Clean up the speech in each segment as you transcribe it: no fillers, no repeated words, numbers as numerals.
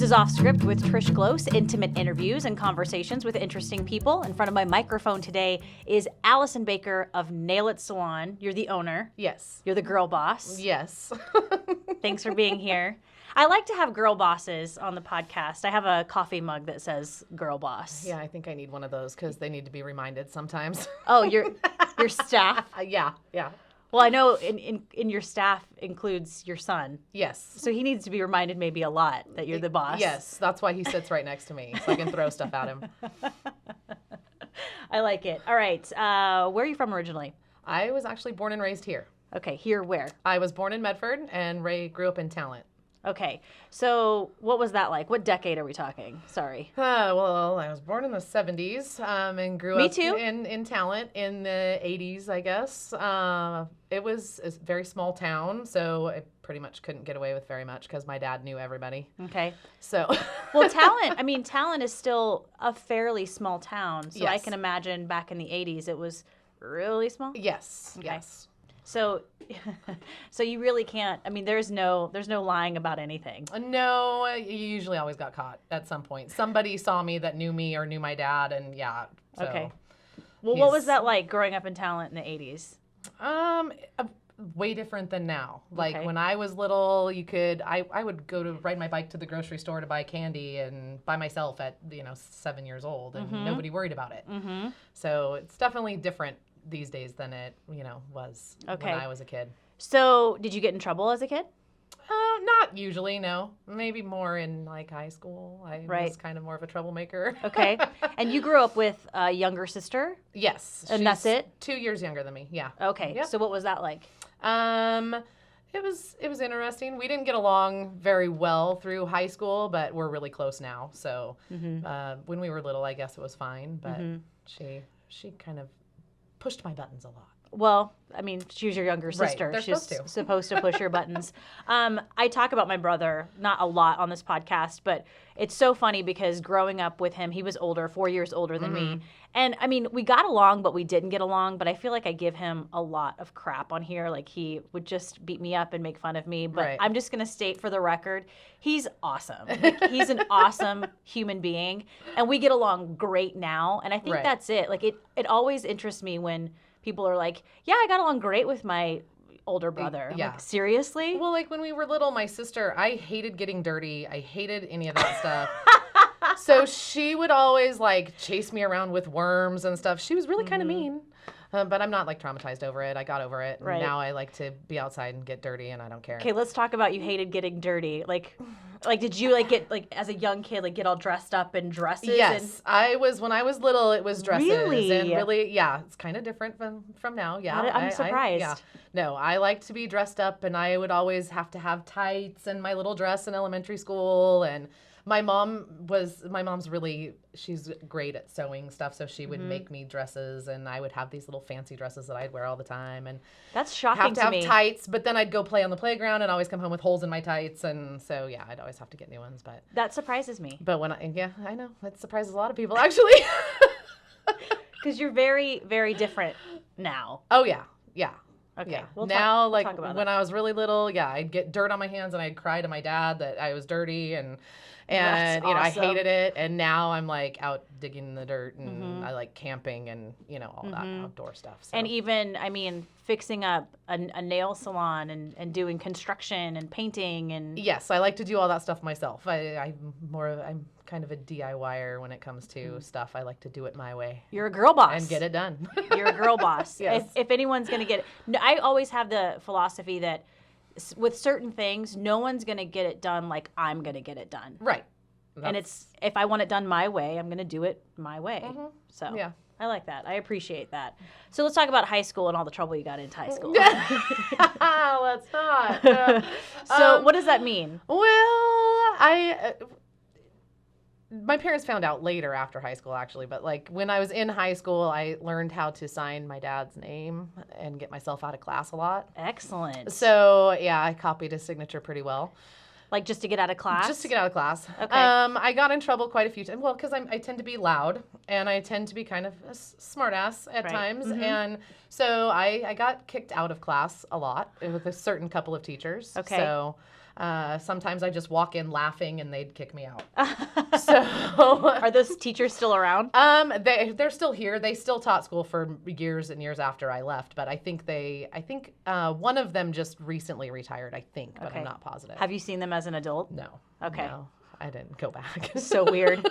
is Off Script with Trish Glose, intimate interviews and conversations with interesting people. In front of my microphone today is Allison Baker of Nail It Salon. You're the owner. Yes. You're the girl boss. Yes. Thanks for being here. I like to have girl bosses on the podcast. I have a coffee mug that says girl boss. Yeah, I think I need one of those because they need to be reminded sometimes. Oh, your staff? Yeah. Well, I know in your staff includes your son. Yes. So he needs to be reminded maybe a lot that you're the boss. Yes, that's why he sits right next to me, so I can throw stuff at him. I like it. All right. Where are you from originally? I was actually born and raised here. Okay, here where? I was born in Medford, and Ray grew up in Talent. Okay, so what was that like? What decade are we talking? Sorry. Well, I was born in the 70s and grew Me up too. in Talent in the 80s, I guess. It was a very small town, so I pretty much couldn't get away with very much because my dad knew everybody. Okay. So, Well, Talent is still a fairly small town, so I Yes. can imagine back in the 80s it was really small. yes, Okay. yes. So, so you really can't. I mean, there's no lying about anything. No, you usually always got caught at some point. Somebody saw me that knew me or knew my dad, and yeah. So Okay. Well, what was that like growing up in Talent in the 80s? Way different than now. Like Okay. when I was little, I would go to ride my bike to the grocery store to buy candy and by myself at 7 years old, and nobody worried about it. Mm-hmm. So it's definitely different these days than it was Okay. when I was a kid. So, did you get in trouble as a kid? Not usually, no. Maybe more in like high school. I Right. was kind of more of a troublemaker. Okay. And you grew up with a younger sister? Yes. And that's she's it? 2 years younger than me. Yeah. Okay. Yep. So, what was that like? It was interesting. We didn't get along very well through high school, but we're really close now. So when we were little, I guess it was fine. But she kind of pushed my buttons a lot. Well, I mean, she was your younger sister. They're She's supposed to. supposed to push your buttons. I talk about my brother, not a lot on this podcast, but it's so funny because growing up with him, he was older, 4 years older than me. And I mean, we got along, but we didn't get along. But I feel like I give him a lot of crap on here. Like he would just beat me up and make fun of me. But Right. I'm just going to state for the record, he's awesome. Like, he's an awesome human being. And we get along great now. And I think Right. that's it. Like it always interests me when people are like, yeah, I got along great with my older brother. I'm Yeah. like, seriously? Well, like when we were little, my sister, I hated getting dirty. I hated any of that stuff. So she would always like chase me around with worms and stuff. She was really kind of mean. But I'm not like traumatized over it. I got over it. Right. And now I like to be outside and get dirty, and I don't care. Okay, let's talk about you hated getting dirty. Like did you like get like as a young kid like get all dressed up in dresses? Yes, I was when I was little. It was dresses, Really? and really, yeah, it's kind of different from now. Yeah, I'm surprised. yeah, no, I like to be dressed up, and I would always have to have tights and my little dress in elementary school. And my mom's really, she's great at sewing stuff, so she would make me dresses, and I would have these little fancy dresses that I'd wear all the time, and That's shocking have to have me. tights. But then I'd go play on the playground and always come home with holes in my tights, and so yeah, I'd always have to get new ones, but. That surprises me. But I know. That surprises a lot of people, actually. Because you're very, very different now. Oh, yeah. Yeah. Okay. Yeah. We'll now, talk like, about when that. I was really little, yeah, I'd get dirt on my hands and I'd cry to my dad that I was dirty and That's I awesome. hated it. And now I'm, like, out digging in the dirt and I like camping and, all that outdoor stuff. So. And even, I mean, fixing up a nail salon and doing construction and painting and Yes, I like to do all that stuff myself. I'm kind of a DIYer when it comes to stuff. I like to do it my way you're a girl boss. and get it done. You're a girl boss. Yes. If anyone's going to get it. No, I always have the philosophy that with certain things, no one's going to get it done like I'm going to get it done. Right. And it's if I want it done my way, I'm going to do it my way. So Yeah. I like that. I appreciate that. So let's talk about high school and all the trouble you got into high school. Let's not. So what does that mean? Well, my parents found out later after high school, actually, but like when I was in high school, I learned how to sign my dad's name and get myself out of class a lot. Excellent. So yeah, I copied his signature pretty well. Like just to get out of class? Just to get out of class. Okay. I got in trouble quite a few times. Well, because I tend to be loud and I tend to be kind of a smart ass at Right. times. And so I got kicked out of class a lot with a certain couple of teachers. Okay. So Sometimes I just walk in laughing and they'd kick me out. So Are those teachers still around? they're still here. They still taught school for years and years after I left, but I think one of them just recently retired, I think, but Okay. I'm not positive. Have you seen them as an adult? No. Okay. No, I didn't go back. So weird.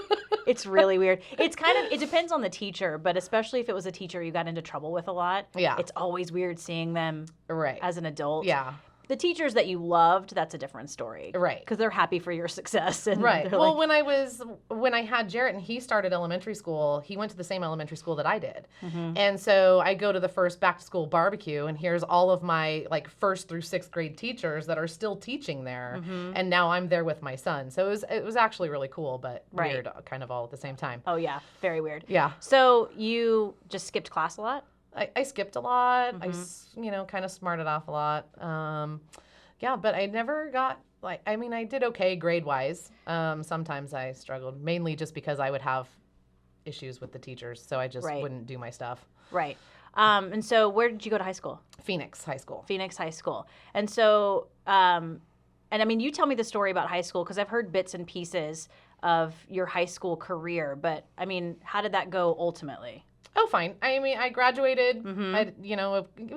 It's really weird. It's it depends on the teacher, but especially if it was a teacher you got into trouble with a lot. Yeah. It's always weird seeing them Right. as an adult. Yeah. The teachers that you loved, that's a different story. Right. Because they're happy for your success. And Right. they're Well, like, when I had Jarrett and he started elementary school, he went to the same elementary school that I did. Mm-hmm. And so I go to the first back to school barbecue and here's all of my like 1st through 6th grade teachers that are still teaching there. Mm-hmm. And now I'm there with my son. So it was actually really cool, but Right. weird kind of all at the same time. oh yeah, very weird. Yeah. So you just skipped class a lot? I skipped a lot. Mm-hmm. I kind of smarted off a lot. Yeah, but I never got I did okay grade wise. Sometimes I struggled mainly just because I would have issues with the teachers, so I just Right. wouldn't do my stuff. Right. And so where did you go to high school? Phoenix High School. Phoenix High School. And so, and I mean, you tell me the story about high school because I've heard bits and pieces of your high school career, but I mean, how did that go ultimately? Oh, fine. I graduated. Mm-hmm.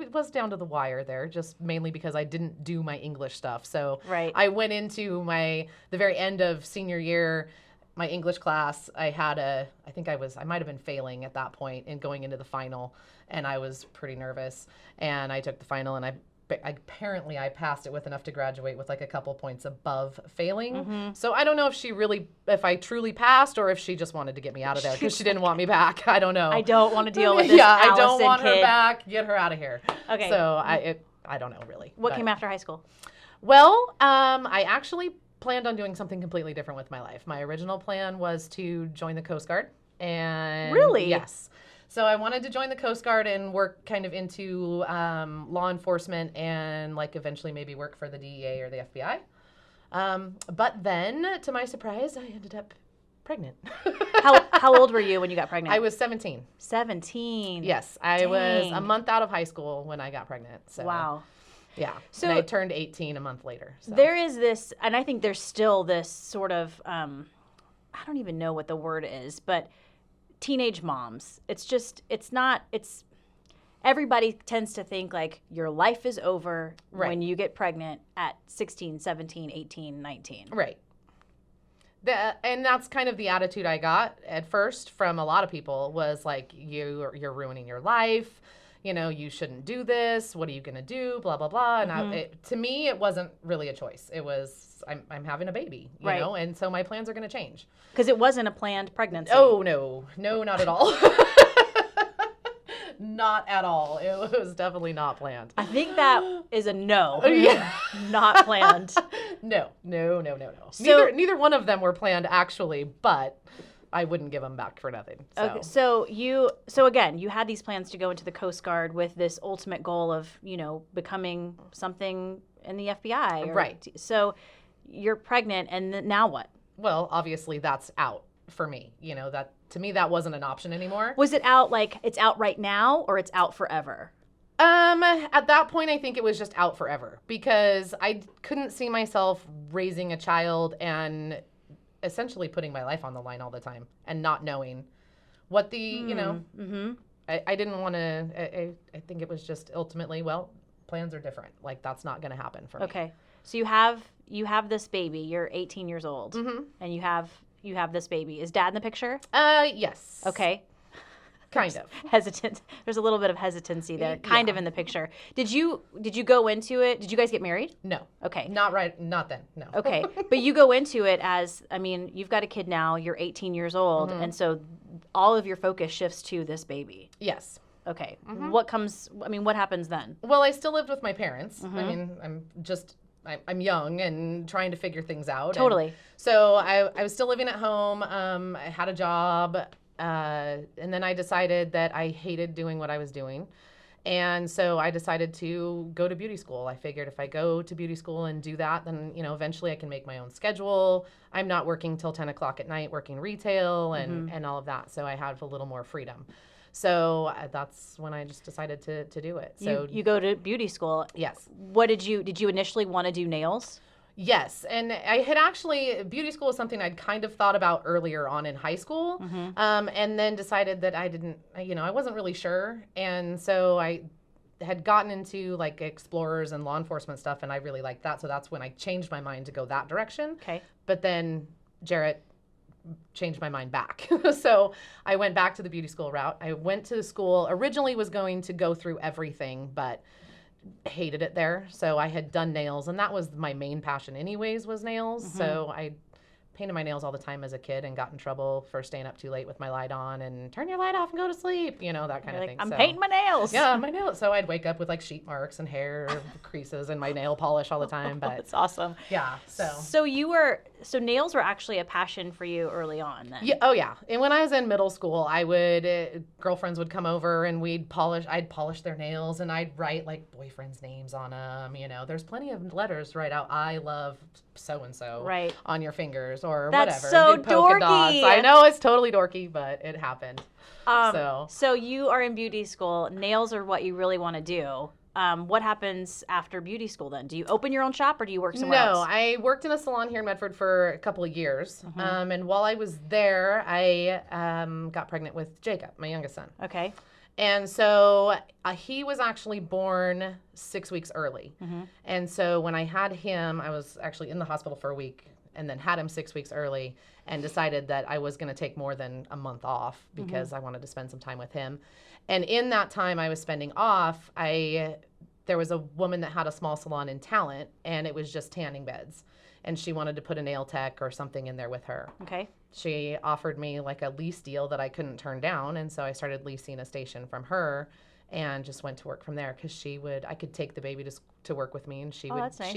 It was down to the wire there, just mainly because I didn't do my English stuff. So Right. I went into the very end of senior year, my English class. I might have been failing at that point and going into the final, and I was pretty nervous. And I took the final, and apparently I passed it with enough to graduate with like a couple points above failing. Mm-hmm. So I don't know if I truly passed or if she just wanted to get me out of there because she didn't want me back. I don't know. I don't want to deal with this I don't Allison want her kid. back. Get her out of here. Okay. So I don't know really. What but- came after high school? Well, I actually planned on doing something completely different with my life. My original plan was to join the Coast Guard. And Really? Yes. So I wanted to join the Coast Guard and work kind of into law enforcement and like eventually maybe work for the DEA or the FBI. But then, to my surprise, I ended up pregnant. How old were you when you got pregnant? I was 17. 17. Yes, I was Dang. a month out of high school when I got pregnant. So Wow. yeah. So- and I turned 18 a month later. So. There is this, and I think there's still this sort of, I don't even know what the word is, but teenage moms. Everybody tends to think like your life is over Right. when you get pregnant at 16, 17, 18, 19. Right. And that's kind of the attitude I got at first from a lot of people was like, you're ruining your life. You shouldn't do this. What are you going to do? Blah, blah, blah. And to me, it wasn't really a choice. It was, I'm having a baby, you Right. know, and so my plans are going to change. Because it wasn't a planned pregnancy. Oh, no, not at all. Not at all. It was definitely not planned. I think that is a no. Yeah. Not planned. No. So- Neither one of them were planned actually, but I wouldn't give them back for nothing. So. Okay, so again, you had these plans to go into the Coast Guard with this ultimate goal of, becoming something in the FBI. Right. So you're pregnant, and now what? Well, obviously that's out for me. That to me that wasn't an option anymore. Was it out like it's out right now, or it's out forever? At that point, I think it was just out forever because I couldn't see myself raising a child and essentially putting my life on the line all the time and not knowing what Mm-hmm. I didn't want to, I think it was just ultimately, well, plans are different. Like that's not going to happen for me. Okay. So you have this baby. You're 18 years old, and you have this baby. Is Dad in the picture? Yes. Okay. Kind of. Hesitant. There's a little bit of hesitancy there, kind Yeah. of in the picture. Did you go into it? Did you guys get married? No. Okay. Not then. No. Okay. But you go into it as, you've got a kid now, you're 18 years old, and so all of your focus shifts to this baby. Yes. Okay. What happens then? Well, I still lived with my parents. I'm young and trying to figure things out. Totally. And so I was still living at home. I had a job. And then I decided that I hated doing what I was doing. And so I decided to go to beauty school. I figured if I go to beauty school and do that, then, eventually I can make my own schedule. I'm not working till 10 o'clock at night, working retail and all of that. So I have a little more freedom. So that's when I just decided to do it. So you go to beauty school. yes. What did you initially want to do nails? Yes, and I had actually, beauty school was something I'd kind of thought about earlier on in high school, and then decided that I didn't, I wasn't really sure, and so I had gotten into like explorers and law enforcement stuff, and I really liked that, so that's when I changed my mind to go that direction. Okay. But then Jarrett changed my mind back. So I went back to the beauty school route. I went to the school, originally was going to go through everything, but hated it there. So I had done nails, and that was my main passion anyways, was nails. So I painted my nails all the time as a kid and got in trouble for staying up too late with my light on and turn your light off and go to sleep, that kind of thing. I'm painting my nails. Yeah, my nails. So I'd wake up with like sheet marks and hair creases and my nail polish all the time. But That's awesome. Yeah. So nails were actually a passion for you early on then? Yeah. Oh yeah. And when I was in middle school, I would, girlfriends would come over and I'd polish their nails and I'd write like boyfriends' names on them. There's plenty of letters to write out, I love so-and-so right. on your fingers or That's whatever. So Did polka dorky. dots. I know it's totally dorky, but it happened. So you are in beauty school. Nails are what you really want to do. What happens after beauty school then? Do you open your own shop or do you work somewhere else? No, I worked in a salon here in Medford for a couple of years. And while I was there, I got pregnant with Jacob, my youngest son. Okay. And so he was actually born 6 weeks early. And so when I had him, I was actually in the hospital for a week and then had him 6 weeks early and decided that I was going to take more than a month off because I wanted to spend some time with him. And in that time I was spending off, there was a woman that had a small salon in Talent, and it was just tanning beds. And she wanted to put a nail tech or something in there with her. Okay. She offered me like a lease deal that I couldn't turn down, and so I started leasing a station from her and just went to work from there because I could take the baby to work with me, and she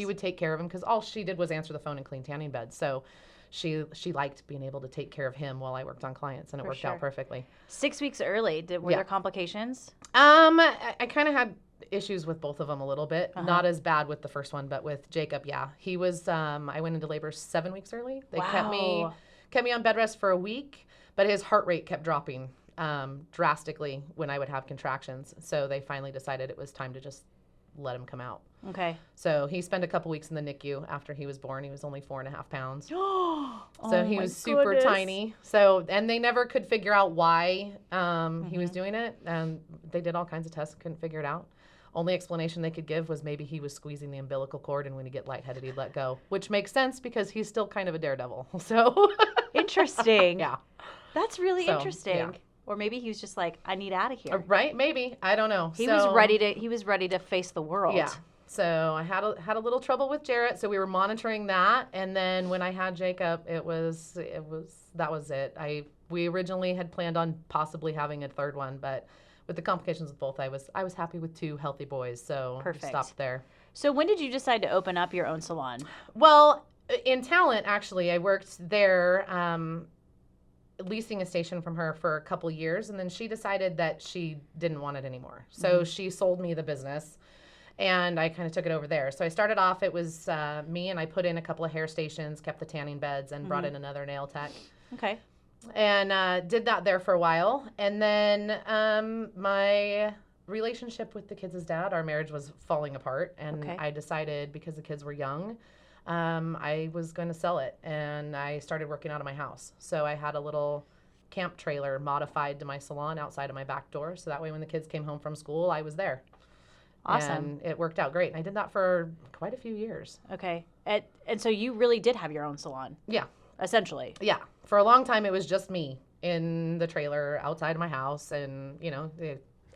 would take care of him because all she did was answer the phone and clean tanning beds. So she liked being able to take care of him while I worked on clients, and it worked out perfectly. 6 weeks early. Were there complications? I kind of had issues with both of them a little bit. Not as bad with the first one, but with Jacob, yeah. He was, I went into labor 7 weeks early. They kept me on bed rest for a week, but his heart rate kept dropping drastically when I would have contractions. So they finally decided it was time to just let him come out. Okay. So he spent a couple weeks in the NICU after he was born. He was only 4.5 pounds. So he was super tiny. So, and they never could figure out why he was doing it. They did all kinds of tests, couldn't figure it out. Only explanation they could give was maybe he was squeezing the umbilical cord, and when he'd get lightheaded, he'd let go, which makes sense because he's still kind of a daredevil. So interesting. Yeah. That's really interesting. Yeah. Or maybe he was just like, I need out of here. Right? Maybe. I don't know. He was ready to face the world. Yeah. So I had a little trouble with Jarrett, so we were monitoring that, and then when I had Jacob, that was it. We originally had planned on possibly having a third one, but with the complications of both, I was happy with 2 healthy boys, so we stopped there. So when did you decide to open up your own salon? Well, in Talent, actually, I worked there leasing a station from her for a couple years, and then she decided that she didn't want it anymore. So she sold me the business, and I kind of took it over there. So I started off, it was me, and I put in a couple of hair stations, kept the tanning beds, and brought in another nail tech. Okay. And did that there for a while. And then my relationship with the kids' dad, our marriage was falling apart. And I decided, because the kids were young, I was going to sell it. And I started working out of my house. So I had a little camp trailer modified to my salon outside of my back door. So that way when the kids came home from school, I was there. Awesome. And it worked out great. And I did that for quite a few years. Okay. And so you really did have your own salon? Yeah. Essentially. Yeah. For a long time, it was just me in the trailer outside of my house. And,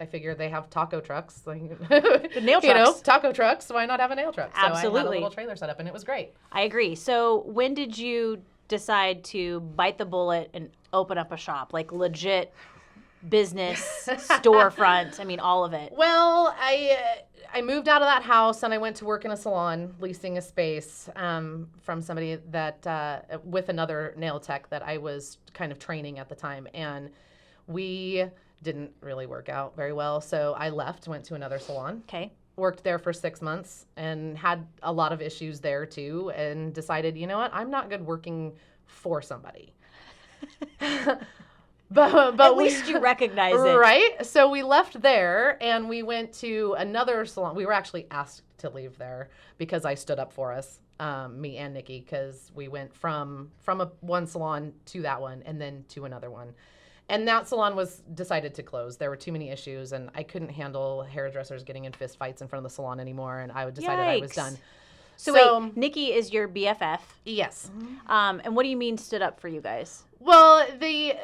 I figure they have taco trucks. The nail trucks. Taco trucks. Why not have a nail truck? Absolutely. So I had a little trailer set up, and it was great. I agree. So when did you decide to bite the bullet and open up a shop? Like legit business, storefront, all of it. Well, I moved out of that house and I went to work in a salon, leasing a space from somebody that with another nail tech that I was kind of training at the time, and we didn't really work out very well. So I left, went to another salon. Okay. Worked there for 6 months and had a lot of issues there too, and decided, you know what, I'm not good working for somebody. But at least you recognize it. Right? So we left there and we went to another salon. We were actually asked to leave there because I stood up for us. me and Nikki, because we went from one salon to that one and then to another one. And that salon was decided to close. There were too many issues, and I couldn't handle hairdressers getting in fist fights in front of the salon anymore, and I decided I was done. So wait, Nikki is your BFF? Yes. And what do you mean stood up for you guys? Well, the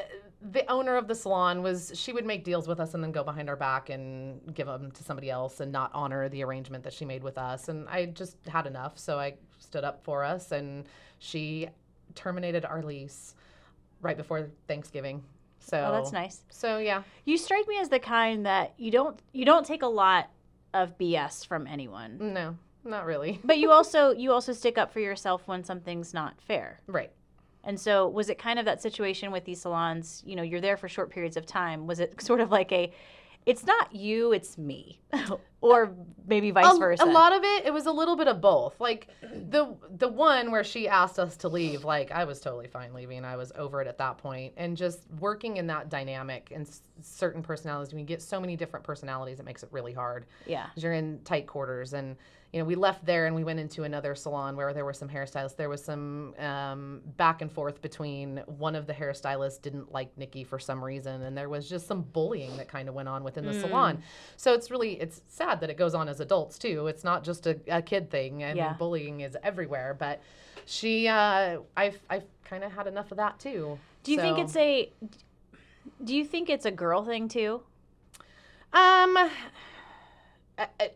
owner of the salon she would make deals with us and then go behind our back and give them to somebody else and not honor the arrangement that she made with us. And I just had enough, so I stood up for us, and she terminated our lease right before Thanksgiving. So, oh, that's nice. So yeah, you strike me as the kind that you don't take a lot of BS from anyone. No, not really. But you also stick up for yourself when something's not fair. Right. And so was it kind of that situation with these salons? You know, you're there for short periods of time. Was it sort of like it's not you, it's me, or maybe vice versa? A lot of it was a little bit of both. Like the one where she asked us to leave, like I was totally fine leaving. I was over it at that point. And just working in that dynamic and certain personalities, when you get so many different personalities, it makes it really hard. Yeah. 'Cause you're in tight quarters. And, you know, we left there and we went into another salon where there were some hairstylists. There was some back and forth between one of the hairstylists didn't like Nikki for some reason. And there was just some bullying that kind of went on within the salon. So it's sad that it goes on as adults too. It's not just a kid thing. I mean, bullying is everywhere. But I've kind of had enough of that too. Do you think it's a girl thing too?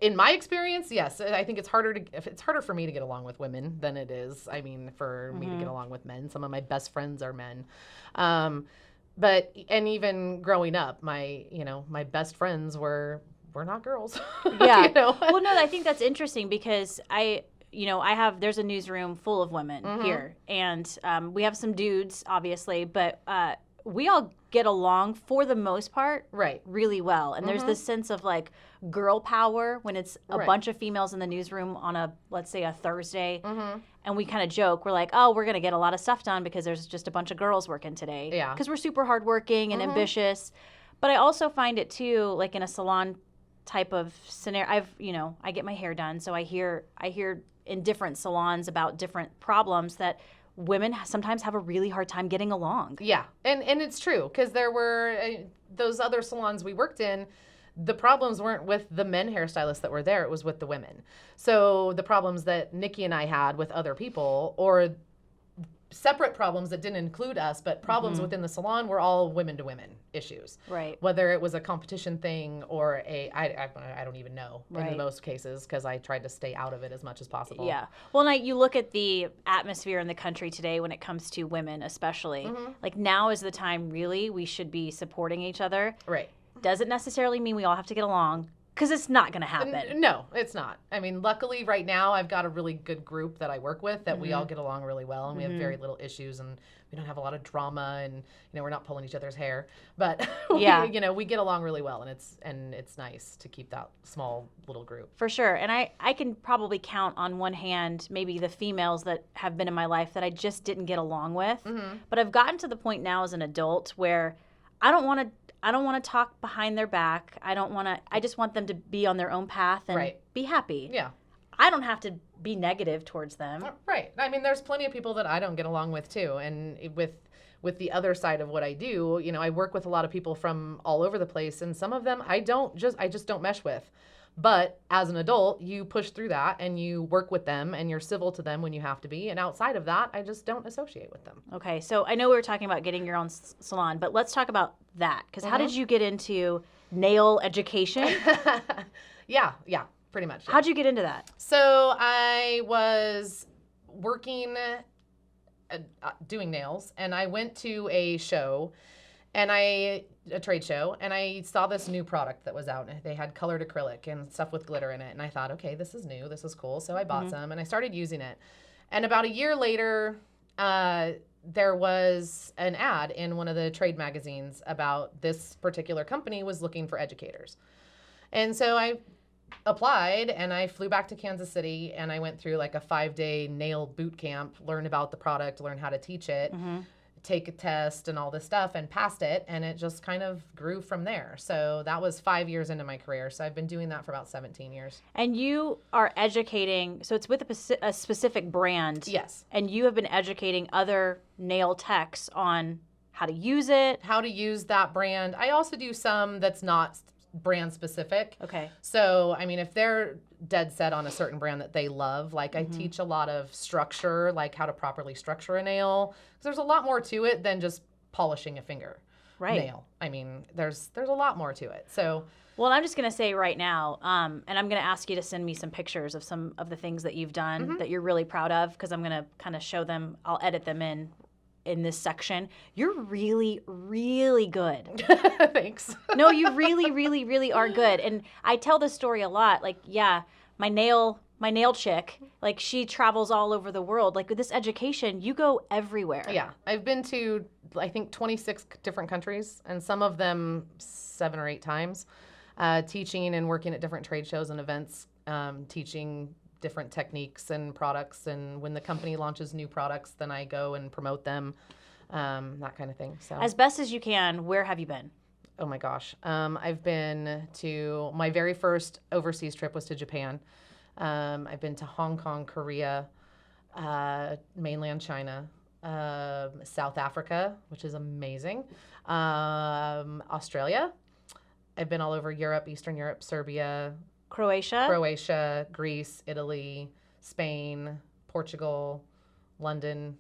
In my experience, yes. I think it's harder for me to get along with women than it is, I mean, for me to get along with men. Some of my best friends are men. But even growing up, my best friends were not girls. Yeah. You know? Well, no, I think that's interesting because there's a newsroom full of women here, and we have some dudes, obviously, but we all get along for the most part really well. And there's this sense of like girl power when it's a bunch of females in the newsroom on let's say a Thursday. And we kind of joke, we're like, oh, we're going to get a lot of stuff done because there's just a bunch of girls working today. Yeah. Because we're super hardworking and ambitious. But I also find it too, like in a salon type of scenario, I get my hair done. So I hear in different salons about different problems that women sometimes have a really hard time getting along. Yeah. And it's true, because there were those other salons we worked in, the problems weren't with the men hairstylists that were there, it was with the women. So the problems that Nikki and I had with other people, or separate problems that didn't include us, but problems within the salon, were all women to women issues. Right. Whether it was a competition thing or I don't even know in most cases, because I tried to stay out of it as much as possible. Yeah. Well, and you look at the atmosphere in the country today when it comes to women, especially. Like now is the time really we should be supporting each other. Right. Doesn't necessarily mean we all have to get along. Because it's not going to happen. No, it's not. I mean, luckily right now I've got a really good group that I work with that we all get along really well, and we have very little issues, and we don't have a lot of drama, and we're not pulling each other's hair. But we get along really well, and it's nice to keep that small little group. For sure. And I can probably count on one hand maybe the females that have been in my life that I just didn't get along with. But I've gotten to the point now as an adult where I don't want to talk behind their back. I just want them to be on their own path and be happy. Yeah. I don't have to be negative towards them. Right. I mean, there's plenty of people that I don't get along with too. And with the other side of what I do, I work with a lot of people from all over the place, and some of them I just don't mesh with. But as an adult, you push through that and you work with them and you're civil to them when you have to be. And outside of that, I just don't associate with them. Okay. So I know we were talking about getting your own salon, but let's talk about that. Because how did you get into nail education? Yeah, pretty much. Yeah. How'd you get into that? So I was working, doing nails, and I went to a show, a trade show, and I saw this new product that was out. They had colored acrylic and stuff with glitter in it, and I thought, okay, this is new, this is cool. So I bought some, and I started using it. And about a year later, there was an ad in one of the trade magazines about this particular company was looking for educators. And so I applied, and I flew back to Kansas City, and I went through like a 5-day nail boot camp, learned about the product, learned how to teach it. take a test and all this stuff and passed it, and it just kind of grew from there. So that was 5 years into my career. So I've been doing that for about 17 years. And you are educating, so it's with a specific brand. Yes. And you have been educating other nail techs on how to use it. How to use that brand. I also do some that's not brand specific. Okay. So, I mean, if they're dead set on a certain brand that they love, like I teach a lot of structure, like how to properly structure a nail. Because there's a lot more to it than just polishing a finger nail. I mean, there's a lot more to it. So, well, I'm just going to say right now, and I'm going to ask you to send me some pictures of some of the things that you've done that you're really proud of, because I'm going to kind of show them. I'll edit them in this section. You're really, really good. Thanks. No, you really, really, really are good. And I tell this story a lot. Like, yeah, my nail chick, like she travels all over the world. Like with this education, you go everywhere. Yeah. I've been to, I think, 26 different countries, and some of them 7 or 8 times, teaching and working at different trade shows and events, teaching different techniques and products. And when the company launches new products, then I go and promote them, that kind of thing. So as best as you can, where have you been? Oh my gosh. I've been to, my very first overseas trip was to Japan. I've been to Hong Kong, Korea, mainland China, South Africa, which is amazing, Australia. I've been all over Europe, Eastern Europe, Serbia, Croatia, Greece, Italy, Spain, Portugal, London,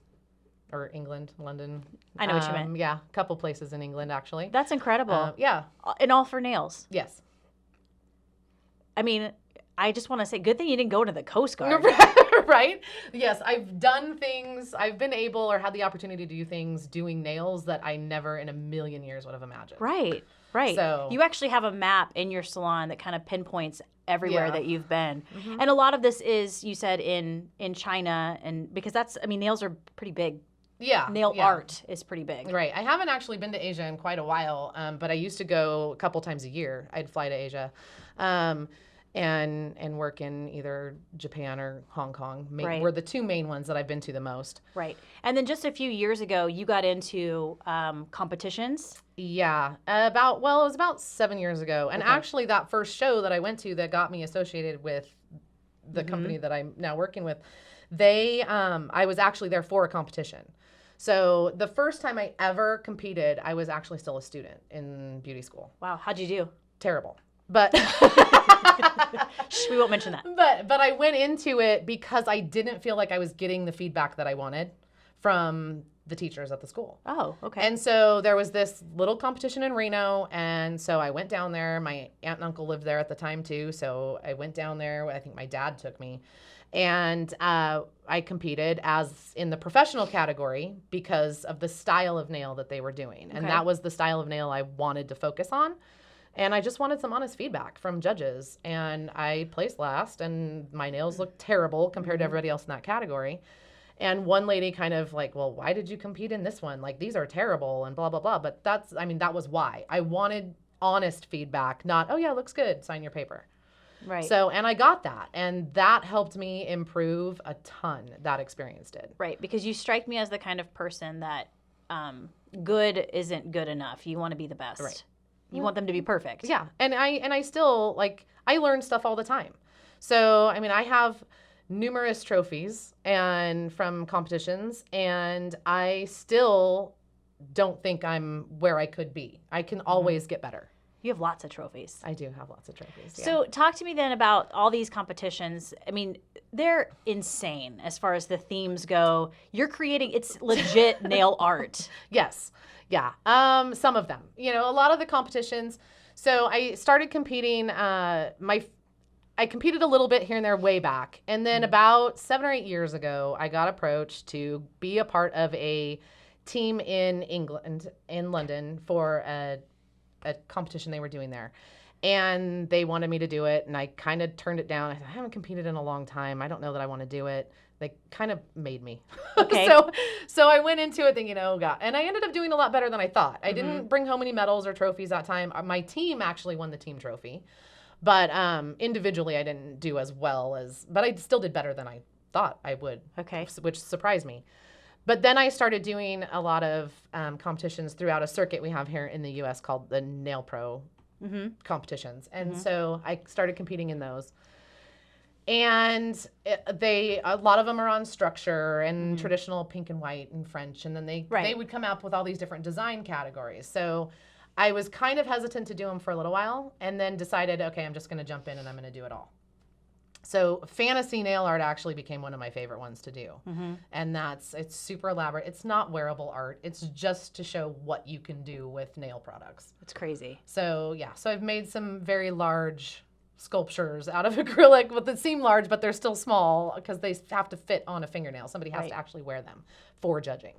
or England, London. I know what you meant. Yeah, a couple places in England, actually. That's incredible. Yeah. And all for nails. Yes. I mean, I just want to say, good thing you didn't go to the Coast Guard. Right? Yes, I've done things, I've been able or had the opportunity to do things doing nails that I never in a million years would have imagined. Right. So you actually have a map in your salon that kind of pinpoints everywhere that you've been. And a lot of this is, you said, in China, and because that's, I mean, nails are pretty big. Yeah. Nail art is pretty big. Right. I haven't actually been to Asia in quite a while, but I used to go a couple times a year. I'd fly to Asia and work in either Japan or Hong Kong. Were the 2 main ones that I've been to the most. Right. And then just a few years ago, you got into competitions. Yeah. It was about 7 years ago. And actually that first show that I went to that got me associated with the company that I'm now working with, I was actually there for a competition. So the first time I ever competed, I was actually still a student in beauty school. Wow. How'd you do? Terrible. But we won't mention that. But I went into it because I didn't feel like I was getting the feedback that I wanted from the teachers at the school. Oh, okay. And so there was this little competition in Reno, and so I went down there. My aunt and uncle lived there at the time too, so I went down there. I think my dad took me. And I competed as in the professional category because of the style of nail that they were doing. And that was the style of nail I wanted to focus on. And I just wanted some honest feedback from judges. And I placed last, and my nails looked terrible compared to everybody else in that category. And one lady kind of like, well, why did you compete in this one? Like, these are terrible and blah, blah, blah. But that was why. I wanted honest feedback, not, oh yeah, looks good, sign your paper. Right. So, and I got that, and that helped me improve a ton. That experience did. Right, because you strike me as the kind of person that good isn't good enough. You want to be the best. Right. You want them to be perfect. Yeah, and I still, like, I learn stuff all the time. So, I mean, I have numerous trophies and from competitions, and I still don't think I'm where I could be. I can always get better. You have lots of trophies. I do have lots of trophies. Yeah. So talk to me then about all these competitions. I mean, they're insane as far as the themes go. You're creating, it's legit nail art. Yes. Yeah. Some of them. You know, a lot of the competitions. So I started competing. I competed a little bit here and there way back. And then about 7 or 8 years ago, I got approached to be a part of a team in England, in London, for a competition they were doing there. And they wanted me to do it, and I kind of turned it down. I said, I haven't competed in a long time. I don't know that I want to do it. They kind of made me. Okay. So I went into it thinking, oh God. And I ended up doing a lot better than I thought. I didn't bring home any medals or trophies that time. My team actually won the team trophy. But individually, I didn't do as well but I still did better than I thought I would. Okay. Which surprised me. But then I started doing a lot of competitions throughout a circuit we have here in the U.S. called the Nail Pro competitions. And so I started competing in those. And a lot of them are on structure and traditional pink and white and French. And then they would come up with all these different design categories. So I was kind of hesitant to do them for a little while and then decided, okay, I'm just going to jump in and I'm going to do it all. So fantasy nail art actually became one of my favorite ones to do. And it's super elaborate. It's not wearable art. It's just to show what you can do with nail products. It's crazy. So yeah, so I've made some very large sculptures out of acrylic, but that seem large, but they're still small because they have to fit on a fingernail. Somebody has to actually wear them for judging.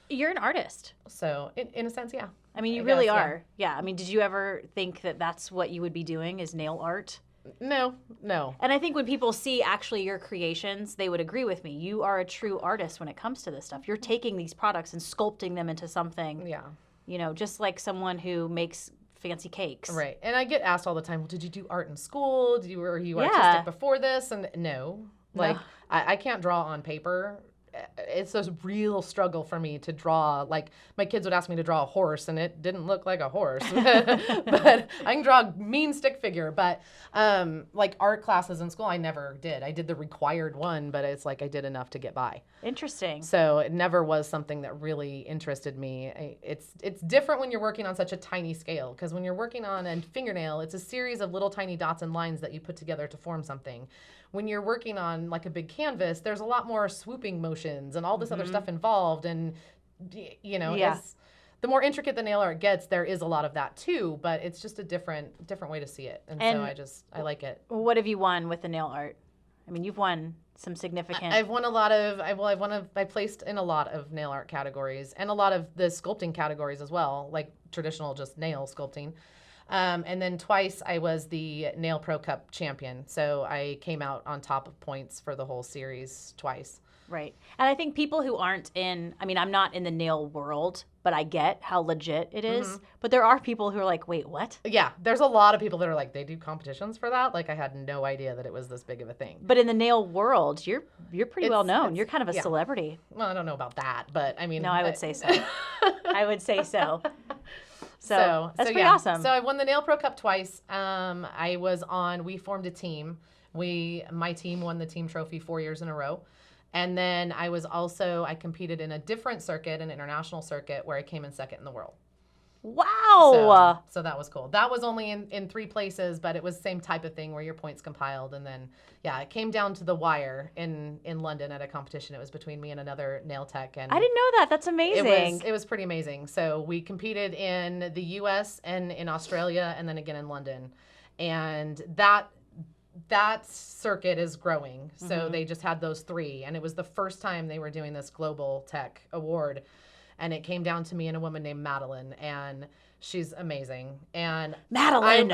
You're an artist. So in a sense, yeah. I mean, you really are. Yeah. I mean, did you ever think that that's what you would be doing is nail art? No. And I think when people see actually your creations, they would agree with me. You are a true artist when it comes to this stuff. You're taking these products and sculpting them into something. Yeah. You know, just like someone who makes fancy cakes. Right. And I get asked all the time, well, did you do art in school? Were you artistic before this? And no. Like, I can't draw on paper. It's a real struggle for me to draw. Like, my kids would ask me to draw a horse, and it didn't look like a horse. But I can draw a mean stick figure. But, like, art classes in school, I never did. I did the required one, but it's like I did enough to get by. Interesting. So it never was something that really interested me. It's different when you're working on such a tiny scale, because when you're working on a fingernail, it's a series of little tiny dots and lines that you put together to form something. When you're working on like a big canvas, there's a lot more swooping motions and all this other stuff involved. And, you know, the more intricate the nail art gets, there is a lot of that too, but it's just a different way to see it. And so I like it. What have you won with the nail art? I mean, you've won some significant. I've won a lot of, I placed in a lot of nail art categories and a lot of the sculpting categories as well, like traditional just nail sculpting. And then twice I was the Nail Pro Cup champion. So I came out on top of points for the whole series twice. Right. And I think people who aren't I'm not in the nail world, but I get how legit it is. But there are people who are like, wait, what? Yeah. There's a lot of people that are like, they do competitions for that. Like, I had no idea that it was this big of a thing. But in the nail world, you're pretty well known. You're kind of a celebrity. Well, I don't know about that, but I mean. No, I would say so. I would say so. So that's pretty awesome. So I won the Nail Pro Cup twice. We formed a team. My team won the team trophy 4 years in a row. And then I competed in a different circuit, an international circuit, where I came in second in the world. Wow. So that was cool. That was only in 3 places, but it was the same type of thing where your points compiled. And then, it came down to the wire in London at a competition. It was between me and another nail tech. And I didn't know that. That's amazing. It was pretty amazing. So we competed in the U.S. and in Australia and then again in London. And that circuit is growing. So they just had those 3. And it was the first time they were doing this Global Tech Award. And it came down to me and a woman named Madeline, and she's amazing. And Madeline,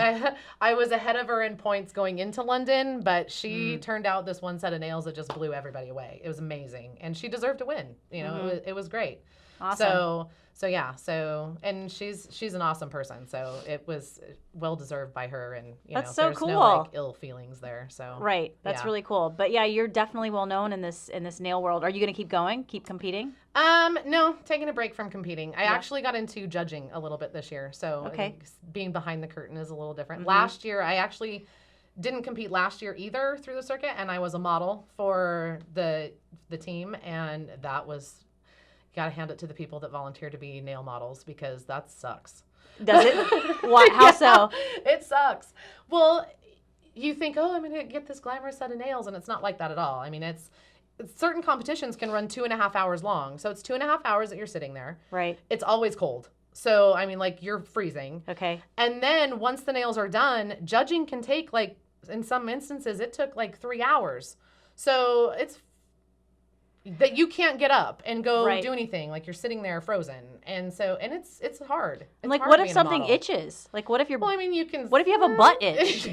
I was ahead of her in points going into London, but she turned out this one set of nails that just blew everybody away. It was amazing, and she deserved to win. You know, it was great. Awesome. And she's an awesome person. So it was well deserved by her, and that's so there's cool. No like ill feelings there. So right, that's really cool. But yeah, you're definitely well known in this nail world. Are you going to keep going? Keep competing? No, taking a break from competing. I actually got into judging a little bit this year. So I think being behind the curtain is a little different. Last year, I actually didn't compete last year either through the circuit, and I was a model for the team, and that was. Got to hand it to the people that volunteer to be nail models, because that sucks. Does it? What? How so? It sucks. Well, you think, I'm going to get this glamorous set of nails, and it's not like that at all. I mean, it's certain competitions can run 2.5 hours long. So it's 2.5 hours that you're sitting there. Right. It's always cold. So, I mean, like, you're freezing. Okay. And then once the nails are done, judging can take, like, in some instances, it took like 3 hours. So it's that you can't get up and go do anything. Like, you're sitting there frozen. And so, and it's hard. And like, what if something itches? Like, what if you're, well, I mean, you can, what if you have a butt itch?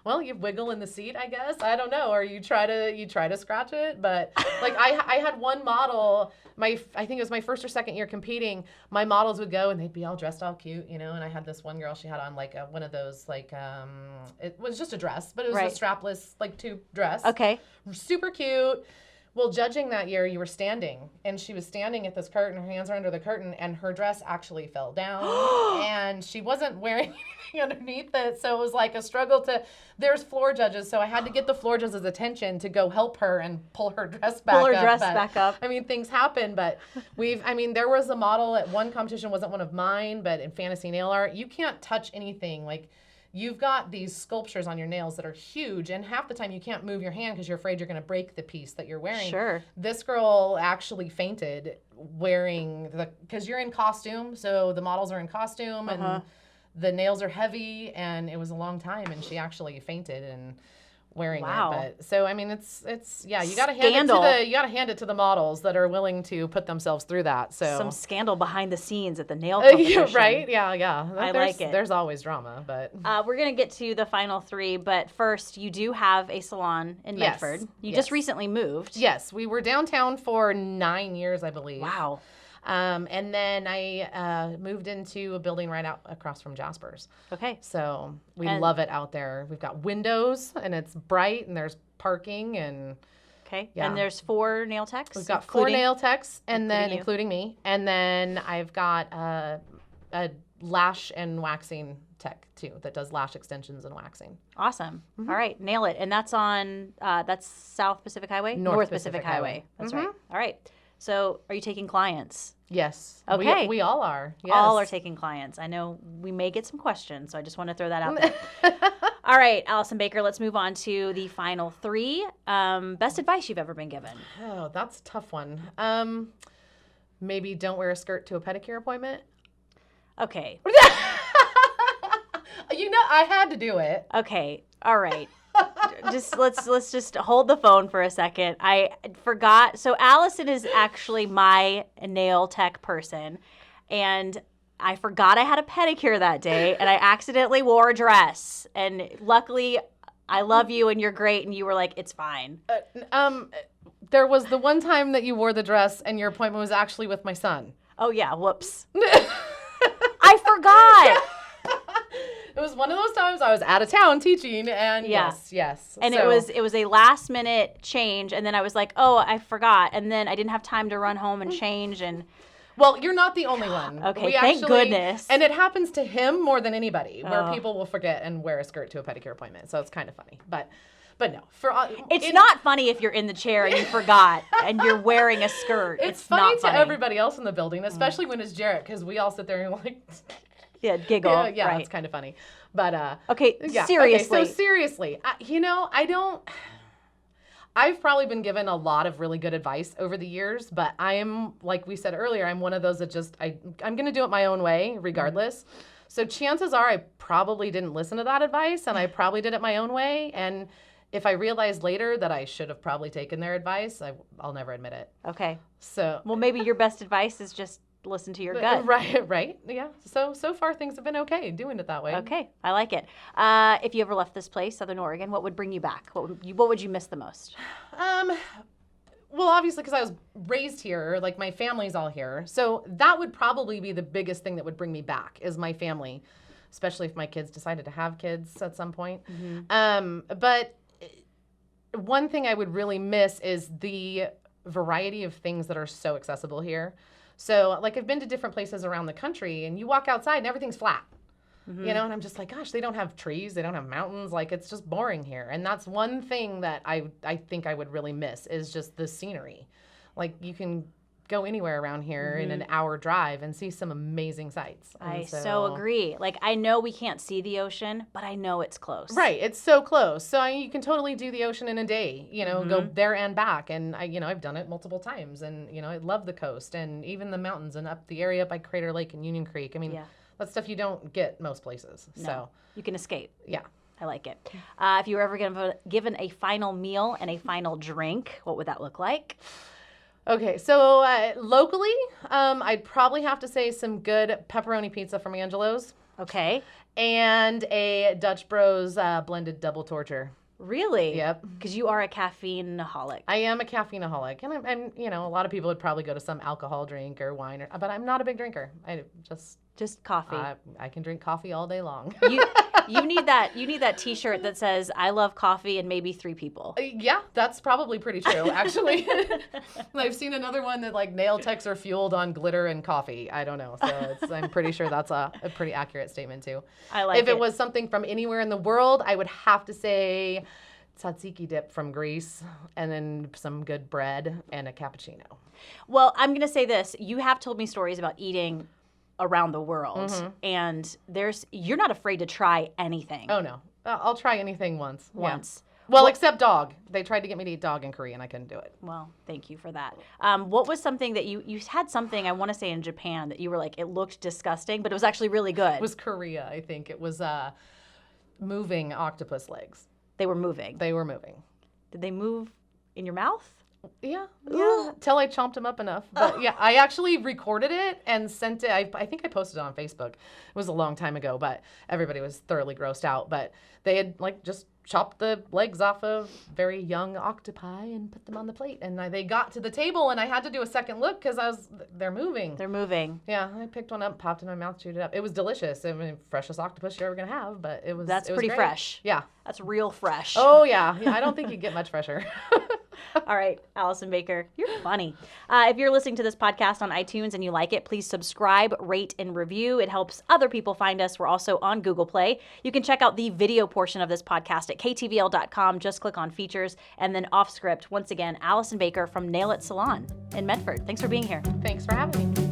Well, you wiggle in the seat, I guess. I don't know. Or you try to scratch it. But like, I had one model, I think it was my first or second year competing. My models would go and they'd be all dressed all cute, and I had this one girl, she had on like one of those, like, it was just a dress, but it was a strapless, like, tube dress. Okay. Super cute. Well, judging that year, you were standing, and she was standing at this curtain. Her hands are under the curtain, and her dress actually fell down, and she wasn't wearing anything underneath it. So it was like a struggle to. There's floor judges, so I had to get the floor judges' attention to go help her and pull her dress back up. Pull her dress back up. I mean, things happen, but there was a model at one competition, wasn't one of mine, but in fantasy nail art, you can't touch anything. Like, you've got these sculptures on your nails that are huge, and half the time you can't move your hand because you're afraid you're going to break the piece that you're wearing. Sure. This girl actually fainted because you're in costume, so the models are in costume, and the nails are heavy, and it was a long time, and she actually fainted and wearing it. But so I mean, it's you got to hand it to the models that are willing to put themselves through that. So some scandal behind the scenes at the nail competition. Right? Yeah. I like it. There's always drama, but we're gonna get to the final three. But first, you do have a salon in Medford. You just recently moved. Yes, we were downtown for 9 years, I believe. Wow. And then I moved into a building right out across from Jasper's. Okay. So we love it out there. We've got windows, and it's bright, and there's parking, and and there's 4 nail techs. We've got 4 nail techs, and then including me, and then I've got a lash and waxing tech too that does lash extensions and waxing. Awesome. All right, nail it, and that's on that's South Pacific Highway, North Pacific Highway. That's right. All right. So, are you taking clients? Yes. Okay. We all are. Yes. All are taking clients. I know we may get some questions, so I just want to throw that out there. All right, Allison Baker, let's move on to the final 3. Best advice you've ever been given? Oh, that's a tough one. Maybe don't wear a skirt to a pedicure appointment. Okay. I had to do it. Okay. All right. let's just hold the phone for a second. I forgot. So Allison is actually my nail tech person, and I forgot I had a pedicure that day, and I accidentally wore a dress. And luckily, I love you, and you're great, and you were like, "It's fine." There was the one time that you wore the dress, and your appointment was actually with my son. Oh yeah, whoops. I forgot. It was one of those times I was out of town teaching, and yes. And so, it was a last minute change, and then I was like, oh, I forgot, and then I didn't have time to run home and change, and well, you're not the only one. Okay, thank goodness. And it happens to him more than anybody, where people will forget and wear a skirt to a pedicure appointment. So it's kind of funny, but no. It's not funny if you're in the chair and you forgot and you're wearing a skirt. It's funny to everybody else in the building, especially when it's Jarrett, because we all sit there and like. Yeah, giggle. Yeah, right. It's kind of funny. But okay, seriously. Okay, so seriously, I've probably been given a lot of really good advice over the years, but I'm, like we said earlier, I'm one of those that just I'm going to do it my own way regardless. So chances are I probably didn't listen to that advice, and I probably did it my own way, and if I realize later that I should have probably taken their advice, I'll never admit it. Okay. So well, maybe your best advice is just listen to your gut. Right. Yeah. So far things have been okay doing it that way. Okay. I like it. If you ever left this place, Southern Oregon, what would bring you back? What would you miss the most? Well, obviously, because I was raised here, like my family's all here. So that would probably be the biggest thing that would bring me back is my family, especially if my kids decided to have kids at some point. Mm-hmm. But one thing I would really miss is the variety of things that are so accessible here. So, like, I've been to different places around the country, and you walk outside, and everything's flat. Mm-hmm. You know, and I'm just like, gosh, they don't have trees, they don't have mountains, like, it's just boring here. And that's one thing that I think I would really miss is just the scenery. Like, you can go anywhere around here in an hour drive and see some amazing sights. I so agree. Like, I know we can't see the ocean, but I know it's close. Right. It's so close. So you can totally do the ocean in a day, you know, go there and back. And I've done it multiple times, and, I love the coast and even the mountains and up the area by Crater Lake and Union Creek. I mean, that's stuff you don't get most places. No, so you can escape. Yeah. I like it. If you were ever given a final meal and a final drink, what would that look like? Okay, so locally, I'd probably have to say some good pepperoni pizza from Angelo's. Okay. And a Dutch Bros blended double torture. Really? Yep. Because you are a caffeine-aholic. I am a caffeine-aholic. And a lot of people would probably go to some alcohol drink or wine, but I'm not a big drinker. I Just coffee. I can drink coffee all day long. You need that T-shirt that says "I love coffee" and maybe 3 people. Yeah, that's probably pretty true, actually. I've seen another one that like nail techs are fueled on glitter and coffee. I don't know, so I'm pretty sure that's a pretty accurate statement too. I like it. If it was something from anywhere in the world, I would have to say tzatziki dip from Greece, and then some good bread and a cappuccino. Well, I'm gonna say this: you have told me stories about eating around the world, and you're not afraid to try anything. Oh no, I'll try anything once. Yeah. Well, except dog. They tried to get me to eat dog in Korea, and I couldn't do it. Well, thank you for that. What was something that you had something, I want to say in Japan, that you were like, it looked disgusting, but it was actually really good? It was Korea, I think. It was moving octopus legs. They were moving. They were moving. Did they move in your mouth? Yeah. Till I chomped them up enough. But yeah, I actually recorded it and sent it. I think I posted it on Facebook. It was a long time ago, but everybody was thoroughly grossed out. But they had like just chopped the legs off of very young octopi and put them on the plate. And they got to the table, and I had to do a second look because they're moving. They're moving. Yeah, I picked one up, popped it in my mouth, chewed it up. It was delicious. I mean, freshest octopus you're ever gonna have, but it was. That's pretty great. fresh. Yeah. That's real fresh. Oh yeah. I don't think you get much fresher. All right, Allison Baker, you're funny. If you're listening to this podcast on iTunes and you like it, please subscribe, rate, and review. It helps other people find us. We're also on Google Play. You can check out the video portion of this podcast at ktvl.com. Just click on features and then off script. Once again, Allison Baker from Nail It Salon in Medford. Thanks for being here. Thanks for having me.